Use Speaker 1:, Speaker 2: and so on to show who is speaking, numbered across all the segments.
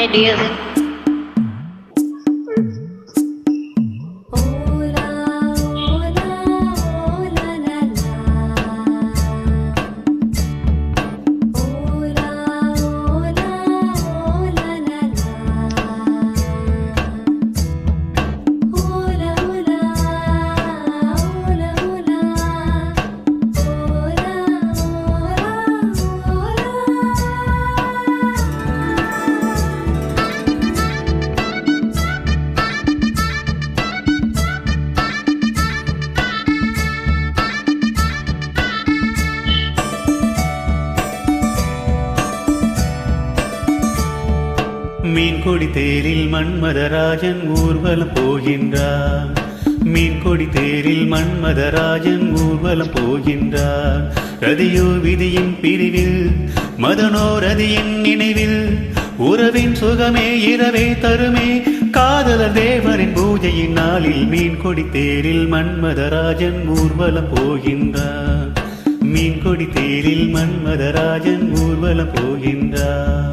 Speaker 1: ideas.
Speaker 2: மீன்கொடி தேரில் மன்மதராஜன் ஊர்வலம் போகின்றார். மீன்கொடி தேரில் மன்மதராஜன் ஊர்வலம் போகின்றார். ரதியோ விதியின் பிரிவில் மதனோ ரதியின் நினைவில் உறவின் சுகமே இரவே தருமே காதலர் தேவரின் பூஜையின் நாளில் மீன்கொடி தேரில் மன்மதராஜன் ஊர்வலம் போகின்றார். மீன்கொடி தேரில் மன்மதராஜன் ஊர்வலம் போகின்றார்.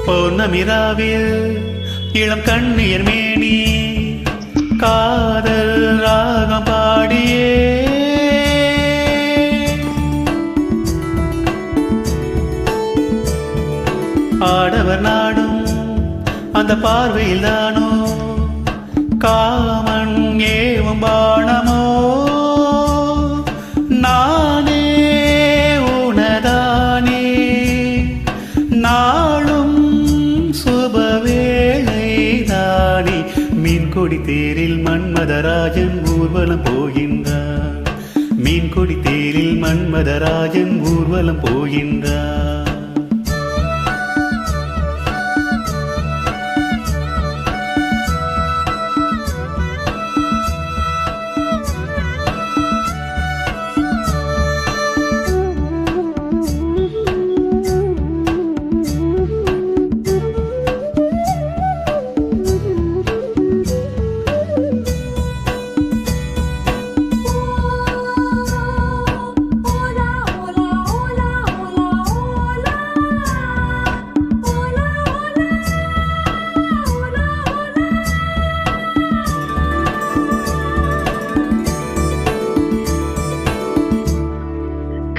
Speaker 2: பௌர்ணமிராவில் இளம் கண்ணீர் மேனி காதல் ராகம் பாடியே ஆடவர் நாடும் அந்த பார்வையில் தானோ காமன் ஏவும் பாணமோ நானே உனதானே நாளும் சுபவேளைதானே. மீன்கொடி தேரில் மன்மதராஜன் ஊர்வலம் போகின்றார். மீன்கொடி தேரில் மன்மதராஜன் ஊர்வலம் போகின்றார்.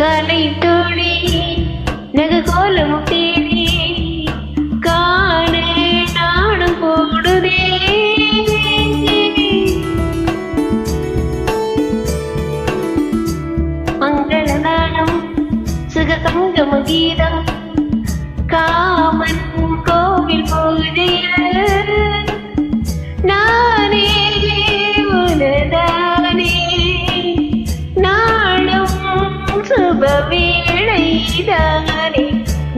Speaker 1: கலை தோழி நககோலம் தேடி காண நாடும் போடுதே மங்களநாடம் சுகசங்கம கீதம் காமன் கோவில் போகுதையில் நானே உனதானே நாளும் சுபவேளைதானே.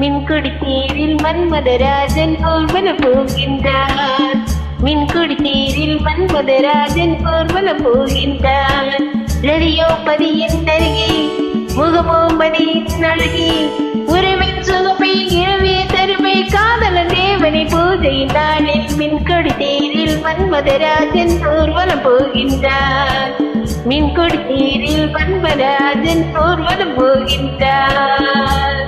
Speaker 1: மின்கொடி தேரில் மன்மதராஜன் ஊர்வலம் போகின்றார். மின்கொடி தேரில் மன்மதராஜன் ஊர்வலம் போகின்றார். ரதியோ பதியின் அருகே முகமோ மதியின் அழகி உறவின் சுகமை இரவே தருமை காதலன் தேவனை பூஜையின் நாளில் மின்கொடி தேரில் மன்மதராஜன் ஊர்வலம் போகின்றார். மின்கொடி தேரில் மன்மதராஜன் ஊர்வலம் போகின்றார்.